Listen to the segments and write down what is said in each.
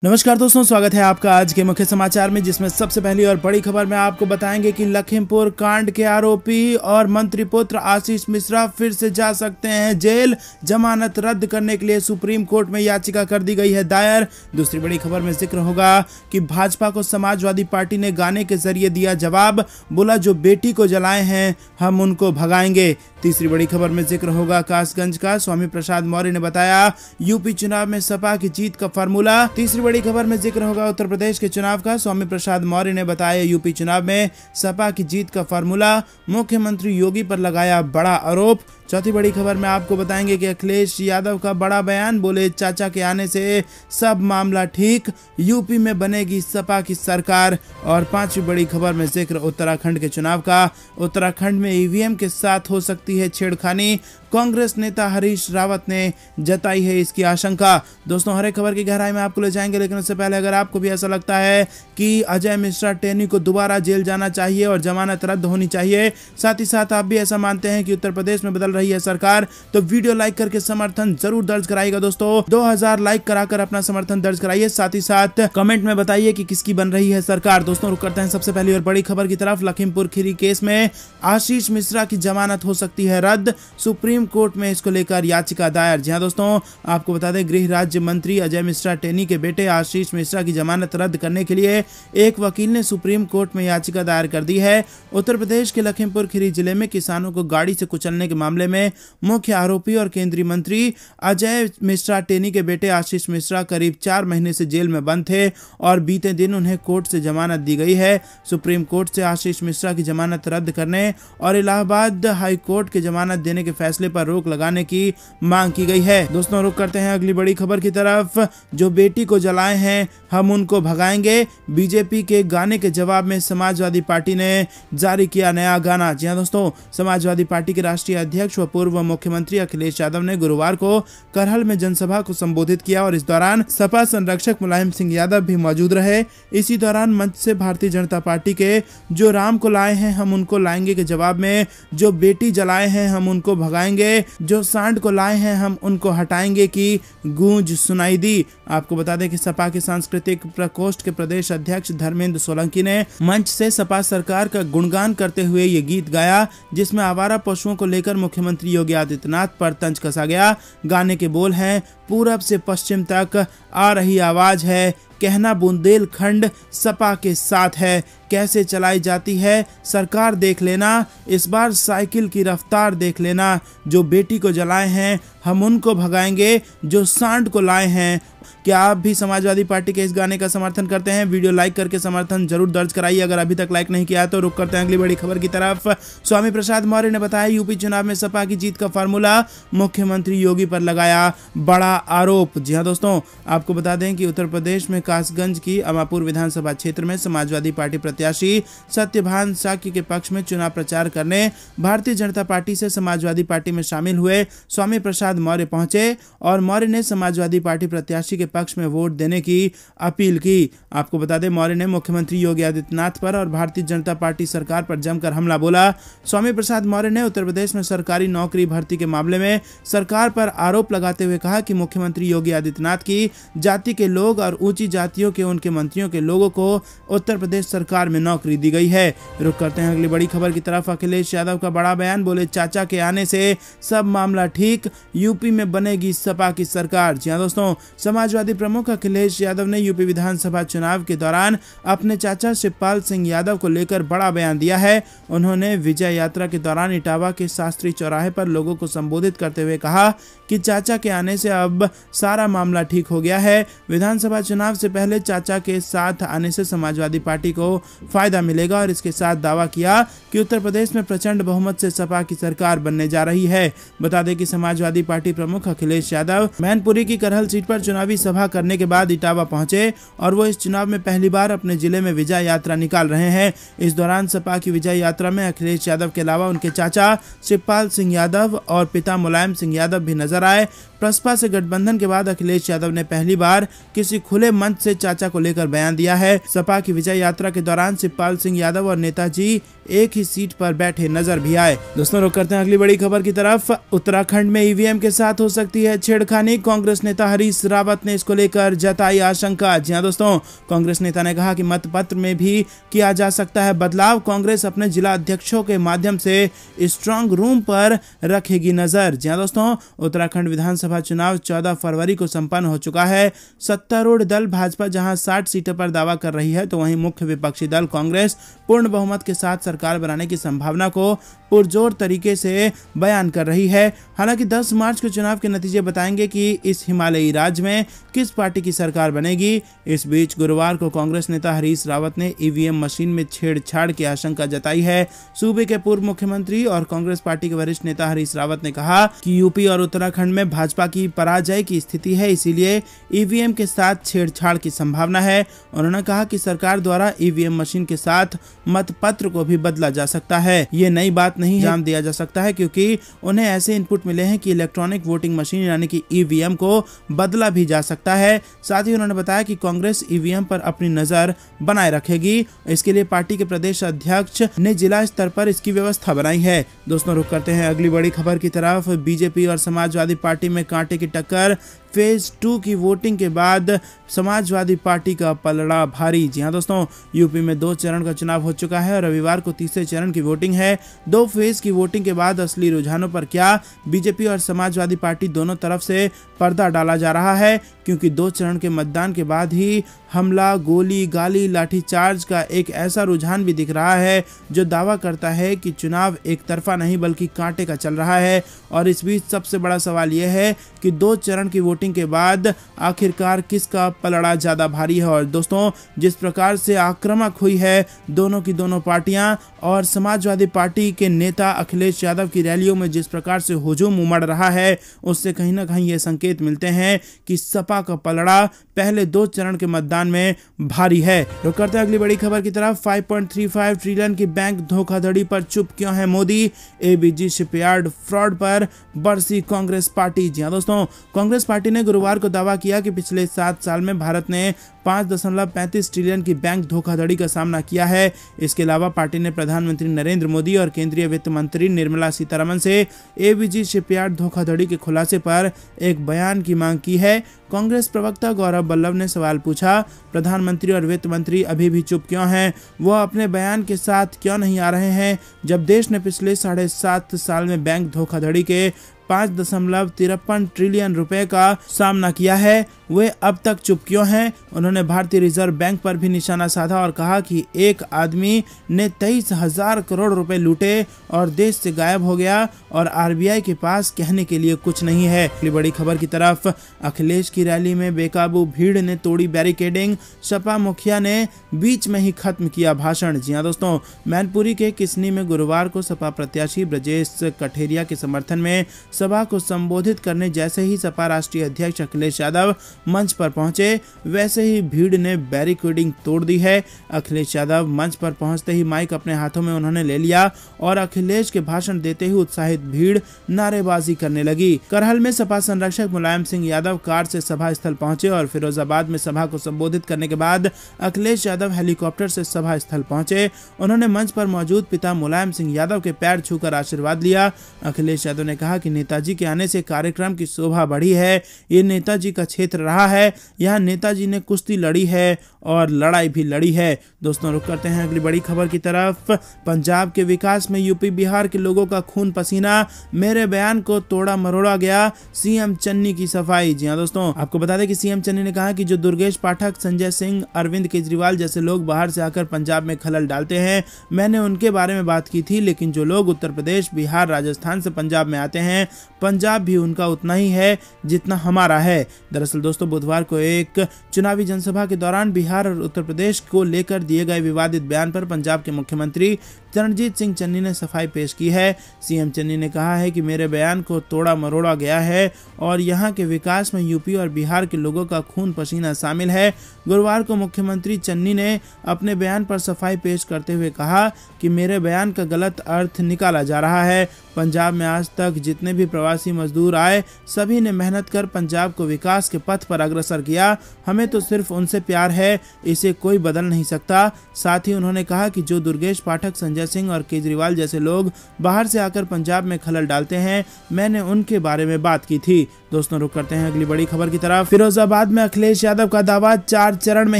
नमस्कार दोस्तों, स्वागत है आपका आज के मुख्य समाचार में, जिसमें सबसे पहली और बड़ी खबर में आपको बताएंगे कि लखीमपुर कांड के आरोपी और मंत्री पुत्र आशीष मिश्रा फिर से जा सकते हैं जेल। जमानत रद्द करने के लिए सुप्रीम कोर्ट में याचिका कर दी गई है दायर। दूसरी बड़ी खबर में जिक्र होगा कि भाजपा को समाजवादी पार्टी ने गाने के जरिए दिया जवाब, बोला जो बेटी को जलाए हैं हम उनको भगाएंगे। तीसरी बड़ी खबर में जिक्र होगा कासगंज का, स्वामी प्रसाद मौर्य ने बताया यूपी चुनाव में सपा की जीत का फार्मूला। तीसरी बड़ी खबर में जिक्र होगा उत्तर प्रदेश के चुनाव का, स्वामी प्रसाद मौर्य ने बताया यूपी चुनाव में सपा की जीत का फार्मूला। मुख्यमंत्री योगी पर लगाया बड़ा आरोप। चौथी बड़ी खबर में आपको बताएंगे कि अखिलेश यादव का बड़ा बयान, बोले चाचा के आने से सब मामला ठीक, यूपी में बनेगी सपा की सरकार। और पांचवी बड़ी खबर में जिक्र उत्तराखंड के चुनाव का, उत्तराखंड में ईवीएम के साथ हो सकती है छेड़खानी, कांग्रेस नेता हरीश रावत ने जताई है इसकी आशंका। दोस्तों, हर एक खबर की गहराई में आपको ले जाएंगे, लेकिन उससे पहले अगर आपको भी ऐसा लगता है कि अजय मिश्रा टेनी को दोबारा जेल जाना चाहिए और जमानत रद्द होनी चाहिए, साथ ही साथ आप भी ऐसा मानते हैं कि उत्तर प्रदेश में बदल रही है सरकार, तो वीडियो लाइक करके समर्थन जरूर दर्ज कराइएगा। दोस्तों, 2000 लाइक कराकर अपना समर्थन दर्ज कराइए, साथ ही साथ कमेंट में बताइए कि किसकी बन रही है सरकार। दोस्तों, रुक करते हैं सबसे पहली और बड़ी खबर की तरफ। लखीमपुर खीरी केस में आशीष मिश्रा की जमानत हो सकती है रद्द, सुप्रीम कोर्ट में इसको लेकर याचिका दायर। जी हां दोस्तों, आपको बता दें गृह राज्य मंत्री अजय मिश्रा टेनी के बेटे आशीष मिश्रा की जमानत रद्द करने के लिए एक वकील ने सुप्रीम कोर्ट में याचिका दायर कर दी है। उत्तर प्रदेश के लखीमपुर खीरी जिले में किसानों को गाड़ी से कुचलने के मामले में मुख्य आरोपी और केंद्रीय मंत्री अजय मिश्रा टेनी के बेटे आशीष मिश्रा करीब 4 महीने से जेल में बंद थे और बीते दिन उन्हें कोर्ट से जमानत दी गई है। सुप्रीम कोर्ट से आशीष मिश्रा की जमानत रद्द करने और इलाहाबाद हाई कोर्ट के जमानत देने के फैसले पर रोक लगाने की मांग की गई है। दोस्तों, रुक करते हैं अगली बड़ी खबर की तरफ। जो बेटी को जलाए हैं हम उनको भगाएंगे, बीजेपी के गाने के जवाब में समाजवादी पार्टी ने जारी किया नया गाना। जी हां दोस्तों, समाजवादी पार्टी के राष्ट्रीय अध्यक्ष व पूर्व मुख्यमंत्री अखिलेश यादव ने गुरुवार को करहल में जनसभा को संबोधित किया और इस दौरान सपा संरक्षक मुलायम सिंह यादव भी मौजूद रहे। इसी दौरान मंच से भारतीय जनता पार्टी के जो राम को लाए हैं हम उनको लाएंगे के जवाब में जो बेटी जलाए हैं हम उनको भगाएंगे, जो सांड को लाए हैं हम उनको हटाएंगे की गूंज सुनाई दी। आपको बता दें कि सपा के सांस्कृतिक प्रकोष्ठ के प्रदेश अध्यक्ष धर्मेंद्र सोलंकी ने मंच से सपा सरकार का गुणगान करते हुए ये गीत गाया, जिसमें आवारा पशुओं को लेकर मुख्यमंत्री योगी आदित्यनाथ पर तंज कसा गया। गाने के बोल हैं, पूरब से पश्चिम तक आ रही आवाज है, कहना बुंदेलखंड सपा के साथ है, कैसे चलाई जाती है सरकार देख लेना, इस बार साइकिल की रफ्तार देख लेना, जो बेटी को जलाए हैं हम उनको भगाएंगे, जो सांड को लाए हैं। क्या आप भी समाजवादी पार्टी के इस गाने का समर्थन करते हैं? वीडियो लाइक करके समर्थन जरूर दर्ज कराइए अगर अभी तक लाइक नहीं किया तो। रुक करते हैं अगली बड़ी खबर की तरफ। स्वामी प्रसाद मौर्य ने बताया यूपी चुनाव में सपा की जीत का फार्मूला, मुख्यमंत्री योगी पर लगाया बड़ा आरोप। जी हां दोस्तों, आपको बता दें कि उत्तर प्रदेश में कासगंज की अमापुर विधानसभा क्षेत्र में समाजवादी पार्टी प्रत्याशी सत्यभान साक्य के पक्ष में चुनाव प्रचार करने भारतीय जनता पार्टी से समाजवादी पार्टी में शामिल हुए स्वामी प्रसाद मौर्य पहुंचे और मौर्य ने समाजवादी पार्टी प्रत्याशी के पक्ष में वोट देने की अपील की। आपको बता दें मौर्य ने मुख्यमंत्री योगी आदित्यनाथ पर और भारतीय जनता पार्टी सरकार पर जमकर हमला बोला। स्वामी प्रसाद मौर्य ने उत्तर प्रदेश में सरकारी नौकरी भर्ती के मामले में सरकार पर आरोप लगाते हुए कहा कि मुख्यमंत्री योगी आदित्यनाथ की जाति के लोग और ऊंची जातियों के उनके मंत्रियों के लोगों को उत्तर प्रदेश सरकार में नौकरी दी गई है। रुक करते हैं अगली बड़ी खबर की तरफ। अखिलेश यादव का बड़ा बयान, बोले चाचा के आने से सब मामला ठीक, यूपी में बनेगी सपा की सरकार। जी हां दोस्तों, समाजवादी प्रमुख अखिलेश यादव ने यूपी विधानसभा चुनाव के दौरान अपने चाचा शिवपाल सिंह यादव को लेकर बड़ा बयान दिया है। उन्होंने विजय यात्रा के दौरान इटावा के शास्त्री चौराहे पर लोगों को संबोधित करते हुए कहा कि चाचा के आने से अब सारा मामला ठीक हो गया है। विधानसभा चुनाव से पहले चाचा के साथ आने से समाजवादी पार्टी को फायदा मिलेगा और इसके साथ दावा किया कि उत्तर प्रदेश में प्रचंड बहुमत से सपा की सरकार बनने जा रही है। बता दें कि समाजवादी पार्टी प्रमुख अखिलेश यादव मैनपुरी की करहल सीट पर चुनावी सभा करने के बाद इटावा पहुंचे और वो इस चुनाव में पहली बार अपने जिले में विजय यात्रा निकाल रहे हैं। इस दौरान सपा की विजय यात्रा में अखिलेश यादव के अलावा उनके चाचा शिवपाल सिंह यादव और पिता मुलायम सिंह यादव भी नजर आए। प्रसपा से गठबंधन के बाद अखिलेश यादव ने पहली बार किसी खुले मंच से चाचा को लेकर बयान दिया है। सपा की विजय यात्रा के दौरान शिवपाल सिंह यादव और नेताजी एक ही सीट पर बैठे नजर भी आए। दोस्तों रुक करते हैं अगली बड़ी खबर की तरफ। उत्तराखंड में ईवीएम के साथ हो सकती है छेड़खानी, कांग्रेस नेता हरीश रावत ने इसको लेकर जताई आशंका। जी हां दोस्तों, कांग्रेस नेता ने कहा कि मतपत्र में भी किया जा सकता है बदलाव। कांग्रेस अपने जिला अध्यक्षों के माध्यम से स्ट्रांग रूम पर रखेगी नजर। जी हां दोस्तों, उत्तराखंड विधानसभा चुनाव 14 फरवरी को संपन्न हो चुका है। सत्तारूढ़ दल भाजपा जहां 60 सीटों पर दावा कर रही है, तो वहीं मुख्य विपक्षी दल कांग्रेस पूर्ण बहुमत के साथ सरकार बनाने की संभावना को पुरजोर तरीके से बयान कर रही है। हालांकि 10 मार्च के चुनाव के नतीजे बताएंगे कि इस हिमालयी राज्य में किस पार्टी की सरकार बनेगी। इस बीच गुरुवार को कांग्रेस नेता हरीश रावत ने ईवीएम मशीन में छेड़छाड़ की आशंका जताई है। सूबे के पूर्व मुख्यमंत्री और कांग्रेस पार्टी के वरिष्ठ नेता हरीश रावत ने कहा कि यूपी और उत्तराखंड में भाजपा की पराजय की स्थिति है, इसीलिए ईवीएम के साथ छेड़छाड़ की संभावना है। उन्होंने कहा कि सरकार द्वारा ईवीएम मशीन के साथ मतपत्र को भी बदला जा सकता है। ये नई बात नहीं जान दिया जा सकता है, क्योंकि उन्हें ऐसे इनपुट मिले हैं कि इलेक्ट्रॉनिक वोटिंग मशीन यानी कि ईवीएम को बदला भी जा सकता है। साथ ही उन्होंने बताया कि कांग्रेस ईवीएम पर अपनी नजर बनाए रखेगी। इसके लिए पार्टी के प्रदेश अध्यक्ष ने जिला स्तर पर इसकी व्यवस्था बनाई है। दोस्तों रुक करते हैं अगली बड़ी खबर की तरफ। बीजेपी और समाजवादी पार्टी में कांटे की टक्कर। फेज 2 की वोटिंग के बाद समाजवादी पार्टी का पलड़ा भारी। जी हां दोस्तों, यूपी में 2 चरण का चुनाव हो चुका है और रविवार को तीसरे चरण की वोटिंग है। 2 फेज की वोटिंग के बाद असली रुझानों पर क्या बीजेपी और समाजवादी पार्टी दोनों तरफ से पर्दा डाला जा रहा है, क्योंकि 2 चरण के मतदान के बाद ही हमला, गोली, गाली, लाठीचार्ज का एक ऐसा रुझान भी दिख रहा है जो दावा करता है कि चुनाव एक तरफा नहीं बल्कि कांटे का चल रहा है। और इस बीच सबसे बड़ा सवाल यह है कि 2 चरण की वोटिंग के बाद आखिरकार किसका पलड़ा ज्यादा भारी है। और दोस्तों, जिस प्रकार से आक्रामक हुई है दोनों की दोनों पार्टियां और समाजवादी पार्टी के नेता अखिलेश यादव की रैलियों में जिस प्रकार से हुजूम उमड़ रहा है, उससे कहीं ना कहीं ये संकेत मिलते हैं कि सपा का पलड़ा पहले 2 चरण के मतदान में भारी है। रुक करते हैं अगली बड़ी खबर की तरफ। 5.35 ट्रिलियन की बैंक धोखाधड़ी पर चुप क्यों है मोदी। एबीजी शिपयार्ड फ्रॉड पर बरसी कांग्रेस पार्टी। जी हां दोस्तों, कांग्रेस पार्टी ने गुरुवार को दावा किया कि पिछले 7 साल में भारत ने 5.35 ट्रिलियन की बैंक धोखाधड़ी का सामना किया है। इसके अलावा पार्टी ने प्रधानमंत्री नरेंद्र मोदी और केंद्रीय वित्त मंत्री निर्मला सीतारमण से एबीजी शिपयार्ड धोखाधड़ी के खुलासे पर एक बयान की मांग की है। कांग्रेस प्रवक्ता गौरव बल्लभ ने सवाल पूछा, प्रधानमंत्री और वित्त मंत्री अभी भी चुप क्यों हैं? वो अपने बयान के साथ क्यों नहीं आ रहे हैं? जब देश ने पिछले 7.5 साल में बैंक धोखाधड़ी के 5.53 ट्रिलियन रुपए का सामना किया है, वे अब तक चुप क्यों हैं? उन्होंने भारतीय रिजर्व बैंक पर भी निशाना साधा और कहा कि एक आदमी ने 23,000 करोड़ रुपए लूटे और देश से गायब हो गया और आरबीआई के पास कहने के लिए कुछ नहीं है। बड़ी खबर की तरफ। अखिलेश की रैली में बेकाबू भीड़ ने तोड़ी बैरिकेडिंग, सपा मुखिया ने बीच में ही खत्म किया भाषण। जी हां दोस्तों, मैनपुरी के किसनी में गुरुवार को सपा प्रत्याशी ब्रजेश कठेरिया के समर्थन में सभा को संबोधित करने जैसे ही सपा राष्ट्रीय अध्यक्ष अखिलेश यादव मंच पर पहुंचे, वैसे ही भीड़ ने बैरिकेडिंग तोड़ दी है। अखिलेश यादव मंच पर पहुंचते ही माइक अपने हाथों में उन्होंने ले लिया और अखिलेश के भाषण देते ही उत्साहित भीड़ नारेबाजी करने लगी। करहल में सपा संरक्षक मुलायम सिंह यादव कार से सभा स्थल पहुंचे और फिरोजाबाद में सभा को संबोधित करने के बाद अखिलेश यादव हेलीकॉप्टर से सभा स्थल पहुंचे। उन्होंने मंच पर मौजूद पिता मुलायम सिंह यादव के पैर छूकर आशीर्वाद लिया। अखिलेश यादव ने कहा कि नेताजी के आने से कार्यक्रम की शोभा बढ़ी है। ये नेताजी का क्षेत्र रहा है, यहाँ नेताजी ने कुश्ती लड़ी है और लड़ाई भी लड़ी है। दोस्तों रुक करते हैं अगली बड़ी खबर की तरफ। पंजाब के विकास में यूपी बिहार के लोगों का खून पसीना, मेरे बयान को तोड़ा मरोड़ा गया, सीएम चन्नी की सफाई। जी हां दोस्तों, आपको बता दें कि सीएम चन्नी ने कहा कि जो दुर्गेश पाठक, संजय सिंह, अरविंद केजरीवाल जैसे लोग बाहर से आकर पंजाब में खलल डालते हैं, मैंने उनके बारे में बात की थी, लेकिन जो लोग उत्तर प्रदेश, बिहार, राजस्थान से पंजाब में आते हैं, पंजाब भी उनका उतना ही है जितना हमारा है। दरअसल दोस्तों, बुधवार को एक चुनावी जनसभा के दौरान बिहार और उत्तर प्रदेश को लेकर दिए गए विवादित बयान पर पंजाब के मुख्यमंत्री चरणजीत सिंह चन्नी ने सफाई पेश की है। सीएम चन्नी ने कहा है कि मेरे बयान को तोड़ा मरोड़ा गया है और यहाँ के विकास में यूपी और बिहार के लोगों का खून पसीना शामिल है। गुरुवार को मुख्यमंत्री चन्नी ने अपने बयान पर सफाई पेश करते हुए कहा कि मेरे बयान का गलत अर्थ निकाला जा रहा है। पंजाब में आज तक जितने भी प्रवासी मजदूर आए सभी ने मेहनत कर पंजाब को विकास के पथ पर अग्रसर किया। हमें तो सिर्फ उनसे प्यार है, इसे कोई बदल नहीं सकता। साथ ही उन्होंने कहा कि जो दुर्गेश पाठक, संजय सिंह और केजरीवाल जैसे लोग बाहर से आकर पंजाब में खलल डालते हैं, मैंने उनके बारे में बात की थी। दोस्तों रुक करते हैं अगली बड़ी खबर की तरफ। फिरोजाबाद में अखिलेश यादव का दावा, 4 चरण में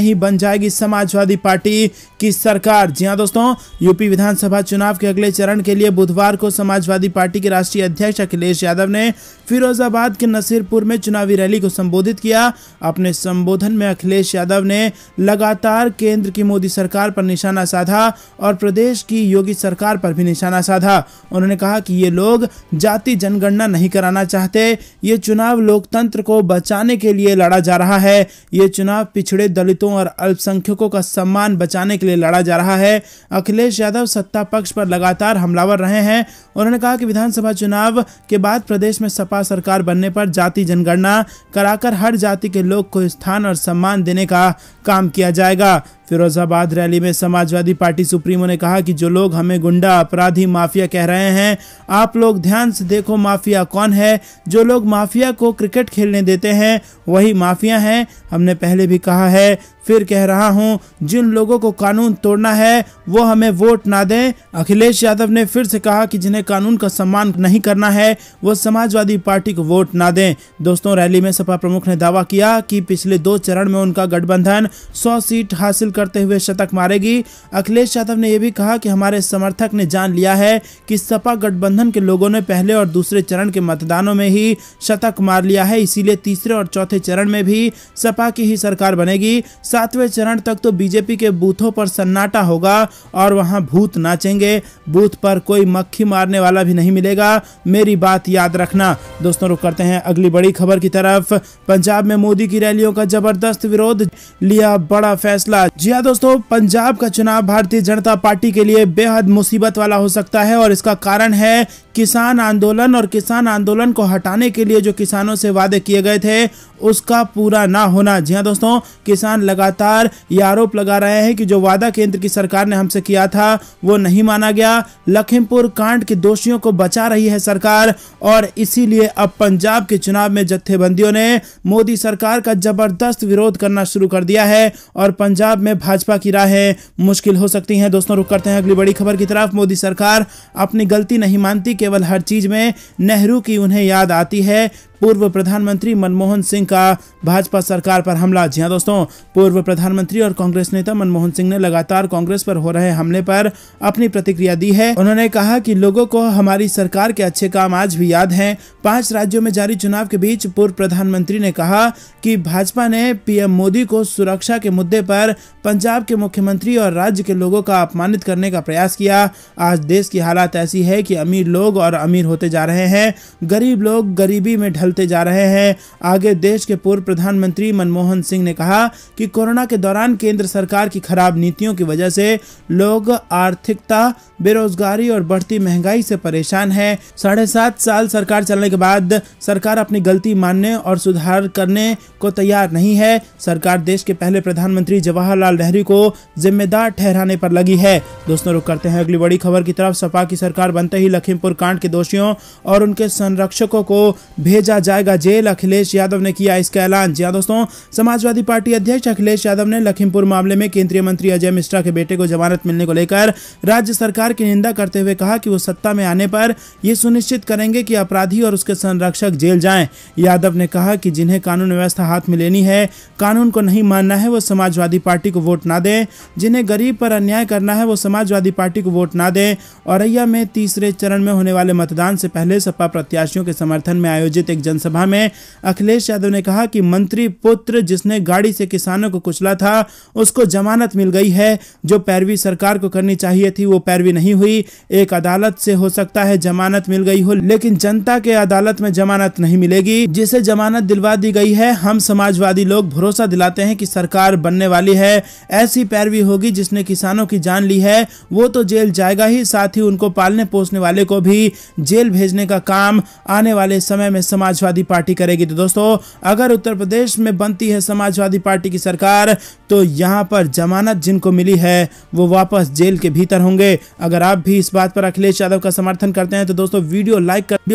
ही बन जाएगी समाजवादी पार्टी की सरकार। जी हां दोस्तों, यूपी विधानसभा चुनाव के अगले चरण के लिए बुधवार को समाजवादी पार्टी के राष्ट्रीय अध्यक्ष अखिलेश यादव ने फिरोजाबाद के नसीरपुर में चुनावी रैली को संबोधित किया। अपने संबोधन में अखिलेश यादव ने लगातार केंद्र की मोदी सरकार पर निशाना साधा और प्रदेश की योगी सरकार पर भी निशाना साधा। उन्होंने कहा कि ये लोग जाति जनगणना नहीं कराना चाहते, ये चुनाव लोकतंत्र को बचाने के लिए लड़ा जा रहा है। ये चुनाव पिछड़े दलितों और अल्पसंख्यकों का सम्मान बचाने के लिए लड़ा जा रहा है। अखिलेश यादव सत्ता पक्ष पर लगातार हमलावर रहे हैं। उन्होंने कहा कि विधानसभा चुनाव के बाद प्रदेश में सपा सरकार बनने पर जाति जनगणना कराकर हर जाति के लोग को स्थान और सम्मान देने का काम किया जाएगा। फिरोजाबाद रैली में समाजवादी पार्टी सुप्रीमो ने कहा कि जो लोग हमें गुंडा, अपराधी, माफिया कह रहे हैं, आप लोग ध्यान से देखो माफिया कौन है। जो लोग माफिया को क्रिकेट खेलने देते हैं वही माफिया हैं। हमने पहले भी कहा है, फिर कह रहा हूं, जिन लोगों को कानून तोड़ना है वो हमें वोट ना दें। अखिलेश यादव ने फिर से कहा कि जिन्हें कानून का सम्मान नहीं करना है वो समाजवादी पार्टी को वोट ना दें। दोस्तों रैली में सपा प्रमुख ने दावा किया कि पिछले 2 चरण में उनका गठबंधन 100 सीट हासिल करते हुए शतक मारेगी। अखिलेश यादव ने यह भी कहा कि हमारे समर्थक ने जान लिया है कि सपा गठबंधन के लोगों ने पहले और दूसरे चरण के मतदानों में ही शतक मार लिया है, इसीलिए तीसरे और चौथे चरण में भी सपा की ही सरकार बनेगी। 7वें चरण तक तो बीजेपी के बूथों पर सन्नाटा होगा और वहां भूत नाचेंगे। बूथ पर कोई मक्खी मारने वाला भी नहीं मिलेगा, मेरी बात याद रखना। दोस्तों रुक करते हैं अगली बड़ी खबर की तरफ। पंजाब में मोदी की रैलियों का जबरदस्त विरोध, लिया बड़ा फैसला। जी हां दोस्तों, पंजाब का चुनाव भारतीय जनता पार्टी के लिए बेहद मुसीबत वाला हो सकता है और इसका कारण है किसान आंदोलन और किसान आंदोलन को हटाने के लिए जो किसानों से वादे किए गए थे उसका पूरा ना होना। जी हां दोस्तों, किसान लगातार ये आरोप लगा रहे हैं कि जो वादा केंद्र की सरकार ने हमसे किया था वो नहीं माना गया। लखीमपुर कांड के दोषियों को बचा रही है सरकार और इसीलिए अब पंजाब के चुनाव में जत्थेबंदियों ने मोदी सरकार का जबरदस्त विरोध करना शुरू कर दिया है और पंजाब में भाजपा की राहें मुश्किल हो सकती हैं। दोस्तों रुक करते हैं अगली बड़ी खबर की तरफ। मोदी सरकार अपनी गलती नहीं मानती, केवल हर चीज में नेहरू की उन्हें याद आती है। पूर्व प्रधानमंत्री मनमोहन सिंह का भाजपा सरकार पर हमला। जी हां दोस्तों, पूर्व प्रधानमंत्री और कांग्रेस नेता मनमोहन सिंह ने लगातार कांग्रेस पर हो रहे हमले पर अपनी प्रतिक्रिया दी है। उन्होंने कहा कि लोगों को हमारी सरकार के अच्छे काम आज भी याद हैं। 5 राज्यों में जारी चुनाव के बीच पूर्व प्रधानमंत्री ने कहा कि भाजपा ने पीएम मोदी को सुरक्षा के मुद्दे पर पंजाब के मुख्यमंत्री और राज्य के लोगों का अपमानित करने का प्रयास किया। आज देश की हालात ऐसी है कि अमीर लोग और अमीर होते जा रहे हैं, गरीब लोग गरीबी में ढलते जा रहे हैं। आगे देश के पूर्व प्रधानमंत्री मनमोहन सिंह ने कहा कि कोरोना के दौरान केंद्र सरकार की खराब नीतियों की वजह से लोग आर्थिकता, बेरोजगारी और बढ़ती महंगाई से परेशान है। 7.5 साल सरकार चलने के बाद सरकार अपनी गलती मानने और सुधार करने को तैयार नहीं है। सरकार देश के पहले प्रधानमंत्री जवाहरलाल नेहरू को जिम्मेदार ठहराने पर लगी है। दोस्तों रुक करते हैं अगली बड़ी खबर की तरफ। सपा की सरकार बनते ही लखीमपुर कांड के दोषियों और उनके संरक्षकों को भेजा जाएगा जेल, अखिलेश यादव ने किया इसका ऐलान। जी हां दोस्तों, समाजवादी पार्टी अध्यक्ष अखिलेश यादव ने लखीमपुर मामले में केंद्रीय मंत्री अजय मिश्रा के बेटे को जमानत मिलने को लेकर राज्य सरकार की निंदा करते हुए कहा कि वो सत्ता में आने पर यह सुनिश्चित करेंगे कि अपराधी और उसके संरक्षक जेल जाएं। यादव ने कहा कि जिन्हें कानून व्यवस्था हाथ में लेनी है, कानून को नहीं मानना है, वो समाजवादी पार्टी को वोट ना दें। जिन्हें गरीब पर अन्याय करना है वो समाजवादी पार्टी को वोट ना दें। औरैया में तीसरे चरण में होने वाले मतदान से पहले सपा प्रत्याशियों के समर्थन में आयोजित एक जनसभा में अखिलेश यादव ने कहा कि मंत्री पुत्र जिसने गाड़ी से किसानों को कुचला था उसको जमानत मिल गई है। जो पैरवी सरकार को करनी चाहिए थी वो पैरवी नहीं हुई। एक अदालत से हो सकता है जमानत मिल गई हो, लेकिन जनता के अदालत में जमानत नहीं मिलेगी। जिसे जमानत दिलवा दी गई है, हम समाजवादी लोग भरोसा दिलाते हैं कि सरकार बनने वाली है। ऐसी पैरवी होगी जिसने किसानों की जान ली है वो तो जेल जाएगा ही, साथ ही उनको पालने पोसने वाले को भी जेल भेजने का काम आने वाले समय में समाज समाजवादी पार्टी करेगी। तो दोस्तों, अगर उत्तर प्रदेश में बनती है समाजवादी पार्टी की सरकार तो यहां पर जमानत जिनको मिली है वो वापस जेल के भीतर होंगे। अगर आप भी इस बात पर अखिलेश यादव का समर्थन करते हैं तो दोस्तों वीडियो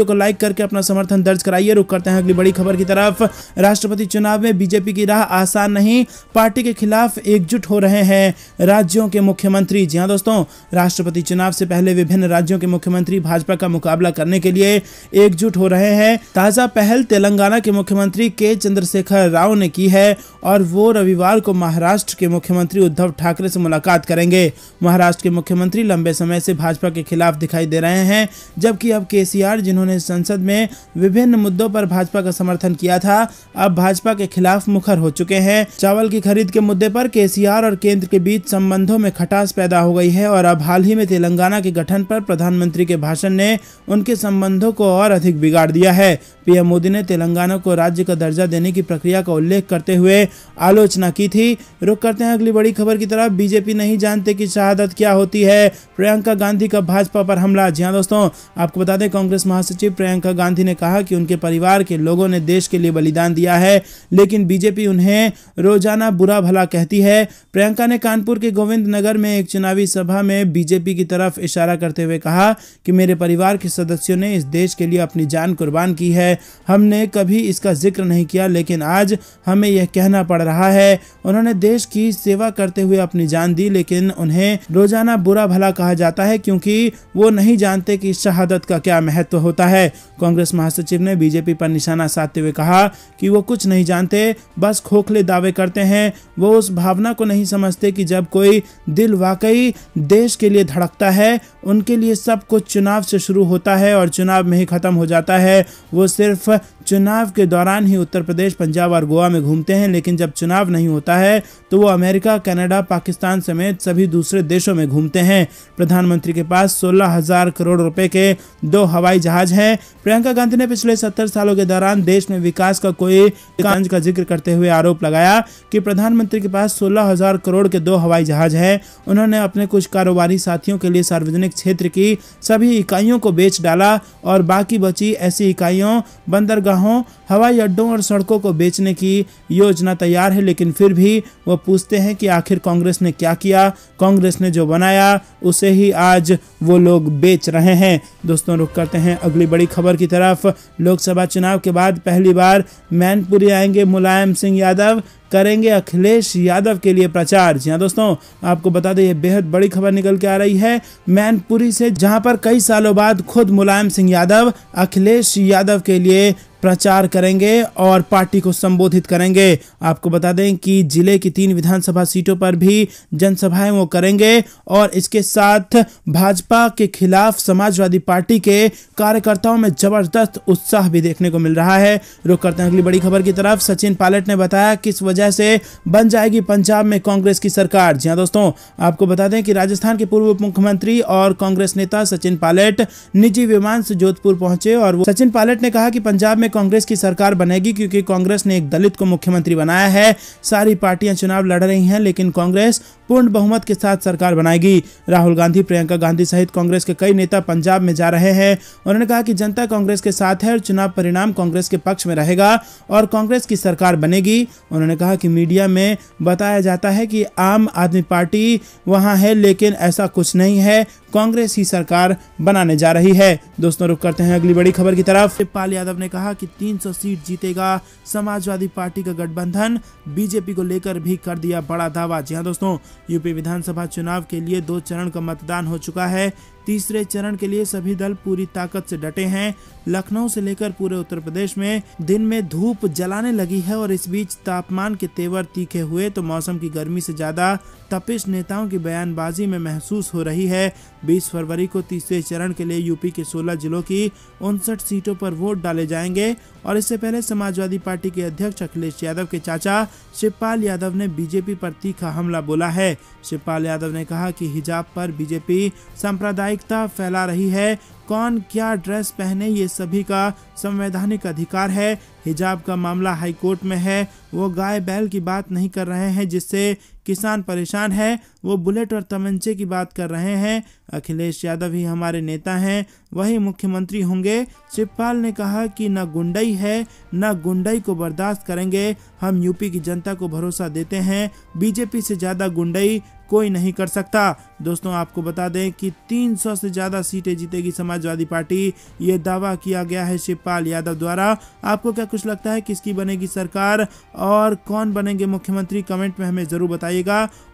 को लाइक करके अपना समर्थन दर्ज कराइए। रुक करते हैं अगली बड़ी खबर की तरफ। राष्ट्रपति चुनाव में बीजेपी की राह आसान नहीं, पार्टी के खिलाफ एकजुट हो रहे हैं राज्यों के मुख्यमंत्री। जी हां दोस्तों, राष्ट्रपति चुनाव से पहले विभिन्न राज्यों के मुख्यमंत्री भाजपा का मुकाबला करने के लिए एकजुट हो रहे हैं। ताजा पहल तेलंगाना के मुख्यमंत्री के चंद्रशेखर राव ने की है और वो रविवार को महाराष्ट्र के मुख्यमंत्री उद्धव ठाकरे से मुलाकात करेंगे। महाराष्ट्र के मुख्यमंत्री लंबे समय से भाजपा के खिलाफ दिखाई दे रहे हैं, जबकि अब केसीआर, जिन्होंने संसद में विभिन्न मुद्दों पर भाजपा का समर्थन किया था, अब भाजपा के खिलाफ मुखर हो चुके हैं। चावल की खरीद के मुद्दे पर केसीआर और केंद्र के बीच संबंधों में खटास पैदा हो गई है और अब हाल ही में तेलंगाना के गठन पर प्रधानमंत्री के भाषण ने उनके संबंधों को और अधिक बिगाड़ दिया है। पीएम मोदी ने तेलंगाना को राज्य का दर्जा देने की प्रक्रिया का उल्लेख करते हुए आलोचना की थी। रुक करते हैं अगली बड़ी खबर की तरफ। बीजेपी नहीं जानते कि शहादत क्या होती है, प्रियंका गांधी का भाजपा पर हमला। जी हां दोस्तों, आपको बता दें, कांग्रेस महासचिव प्रियंका गांधी ने कहा कि उनके परिवार के लोगों ने देश के लिए बलिदान दिया है, लेकिन बीजेपी उन्हें रोजाना बुरा भला कहती है। प्रियंका ने कानपुर के गोविंद नगर में एक चुनावी सभा में बीजेपी की तरफ इशारा करते हुए कहा कि मेरे परिवार के सदस्यों ने इस देश के लिए अपनी जान कुर्बान की है, हमने कभी इसका जिक्र नहीं किया, लेकिन आज हमें यह कहना पड़ रहा है। उन्होंने देश की सेवा करते हुए अपनी जान दी, लेकिन उन्हें रोजाना बुरा भला कहा जाता है क्योंकि वो नहीं जानते कि शहादत का क्या महत्व होता है। कांग्रेस महासचिव ने बीजेपी पर निशाना साधते हुए कहा कि वो कुछ नहीं जानते, बस खोखले दावे करते हैं। वो उस भावना को नहीं समझते कि जब कोई दिल वाकई देश के लिए धड़कता है, उनके लिए सब कुछ चुनाव से शुरू होता है और चुनाव में ही खत्म हो जाता है। वो सिर्फ चुनाव के दौरान ही उत्तर प्रदेश, पंजाब और गोवा में घूमते हैं, लेकिन जब चुनाव नहीं होता है तो वो अमेरिका, कनाडा, पाकिस्तान समेत सभी दूसरे देशों में घूमते हैं। प्रधानमंत्री के पास 16,000 करोड़ रुपए के 2 हवाई जहाज हैं। प्रियंका गांधी ने पिछले 70 सालों के दौरान देश में विकास का कोई कार्य का जिक्र करते हुए आरोप लगाया कि प्रधानमंत्री के पास 16,000 करोड़ के 2 हवाई जहाज हैं। उन्होंने अपने कुछ कारोबारी साथियों के लिए सार्वजनिक क्षेत्र की सभी इकाइयों को बेच डाला और बाकी बची ऐसी इकाइयों, बंदरगाहों, हवाई अड्डों और सड़कों को बेचने की योजना तैयार है। लेकिन फिर भी वो पूछते हैं कि आखिर कांग्रेस ने क्या किया। कांग्रेस ने जो बनाया उसे ही आज वो लोग बेच रहे हैं। दोस्तों, रुक करते हैं अगली बड़ी खबर की तरफ। लोकसभा चुनाव के बाद पहली बार मैनपुरी आएंगे मुलायम सिंह यादव, करेंगे अखिलेश यादव के लिए प्रचार। जी हां दोस्तों, आपको बता दें, ये बेहद बड़ी खबर निकल के आ रही है मैनपुरी से, जहां पर कई सालों बाद खुद मुलायम सिंह यादव अखिलेश यादव के लिए प्रचार करेंगे और पार्टी को संबोधित करेंगे। आपको बता दें कि जिले की 3 विधानसभा सीटों पर भी जनसभाएं वो करेंगे और इसके साथ भाजपा के खिलाफ समाजवादी पार्टी के कार्यकर्ताओं में जबरदस्त उत्साह भी देखने को मिल रहा है। रुक करते हैं अगली बड़ी खबर की तरफ। सचिन पायलट ने बताया किस वजह से बन जाएगी पंजाब में कांग्रेस की सरकार। जी हां दोस्तों, आपको बता दें कि राजस्थान के पूर्व मुख्यमंत्री और कांग्रेस नेता सचिन पायलट निजी विमान से जोधपुर पहुंचे और सचिन पायलट ने कहा कि पंजाब में कांग्रेस की सरकार बनेगी क्योंकि कांग्रेस ने एक दलित को मुख्यमंत्री बनाया है। सारी पार्टियां चुनाव लड़ रही हैं, लेकिन कांग्रेस पूर्ण बहुमत के साथ सरकार बनाएगी। राहुल गांधी, प्रियंका गांधी सहित कांग्रेस के कई नेता पंजाब में जा रहे हैं। उन्होंने कहा कि जनता कांग्रेस के साथ है और चुनाव परिणाम कांग्रेस के पक्ष में रहेगा और कांग्रेस की सरकार बनेगी। उन्होंने कहा कि मीडिया में बताया जाता है कि आम आदमी पार्टी वहां है, लेकिन ऐसा कुछ नहीं है, कांग्रेस ही सरकार बनाने जा रही है। दोस्तों, रुक करते हैं अगली बड़ी खबर की तरफ। शिवपाल यादव ने कहा कि 300 सीट जीतेगा समाजवादी पार्टी का गठबंधन, बीजेपी को लेकर भी कर दिया बड़ा दावा। जी हां दोस्तों, यूपी विधानसभा चुनाव के लिए 2 चरण का मतदान हो चुका है। तीसरे चरण के लिए सभी दल पूरी ताकत से डटे हैं। लखनऊ से लेकर पूरे उत्तर प्रदेश में दिन में धूप जलाने लगी है और इस बीच तापमान के तेवर तीखे हुए तो मौसम की गर्मी से ज्यादा तपिश नेताओं की बयानबाजी में महसूस हो रही है। 20 फरवरी को तीसरे चरण के लिए यूपी के 16 जिलों की 59 सीटों पर वोट डाले जाएंगे और इससे पहले समाजवादी पार्टी के अध्यक्ष अखिलेश यादव के चाचा शिवपाल यादव ने बीजेपी पर तीखा हमला बोला है। शिवपाल यादव ने कहा कि हिजाब पर बीजेपी सांप्रदायिकता फैला रही है। कौन क्या ड्रेस पहने ये सभी का संवैधानिक अधिकार है। हिजाब का मामला हाई कोर्ट में है। वो गाय बैल की बात नहीं कर रहे हैं जिससे किसान परेशान है, वो बुलेट और तमंचे की बात कर रहे हैं। अखिलेश यादव ही हमारे नेता हैं, वही मुख्यमंत्री होंगे। शिवपाल ने कहा कि न गुंडई है न गुंडई को बर्दाश्त करेंगे। हम यूपी की जनता को भरोसा देते हैं, बीजेपी से ज्यादा गुंडई कोई नहीं कर सकता। दोस्तों आपको बता दें कि 300 से ज्यादा सीटें जीतेगी समाजवादी पार्टी, ये दावा किया गया है शिवपाल यादव द्वारा। आपको क्या कुछ लगता है किसकी बनेगी सरकार और कौन बनेंगे मुख्यमंत्री, कमेंट में हमें जरूर बताइएगा।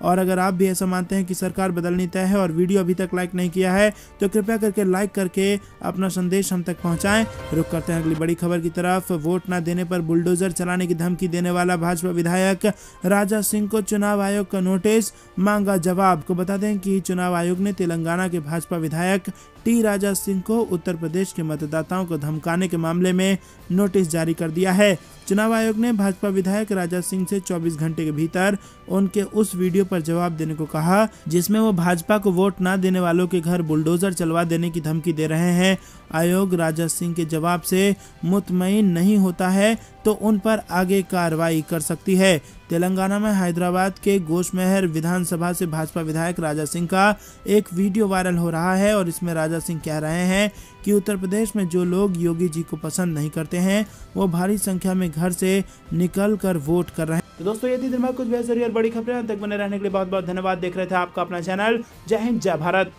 और अगर आप भी ऐसा मानते हैं कि सरकार बदलनी तय है और वीडियो अभी तक लाइक नहीं किया है तो कृपया करके लाइक करके अपना संदेश हम तक पहुंचाएं। रुक करते हैं अगली बड़ी खबर की तरफ। वोट न देने पर बुलडोजर चलाने की धमकी देने वाला भाजपा विधायक राजा सिंह को चुनाव आयोग का नोटिस, मांगा जवाब। को बता दें कि चुनाव आयोग ने तेलंगाना के भाजपा विधायक टी राजा सिंह को उत्तर प्रदेश के मतदाताओं को धमकाने के मामले में नोटिस जारी कर दिया है। चुनाव आयोग ने भाजपा विधायक राजा सिंह से 24 घंटे के भीतर उनके उस वीडियो पर जवाब देने को कहा जिसमें वो भाजपा को वोट न देने वालों के घर बुलडोजर चलवा देने की धमकी दे रहे हैं। आयोग राजा सिंह के जवाब से मुतमईन नहीं होता है तो उन पर आगे कार्रवाई कर सकती है। तेलंगाना में हैदराबाद के गोशमेहर विधानसभा से भाजपा विधायक राजा सिंह का एक वीडियो वायरल हो रहा है और इसमें राजा सिंह कह रहे हैं कि उत्तर प्रदेश में जो लोग योगी जी को पसंद नहीं करते हैं वो भारी संख्या में घर से निकल कर वोट कर रहे हैं। तो दोस्तों ये थी दिन भर कुछ बेहतरीन और बड़ी खबरें। तक बने रहने के लिए बहुत बहुत धन्यवाद। देख रहे थे आपका अपना चैनल। जय हिंद जय भारत।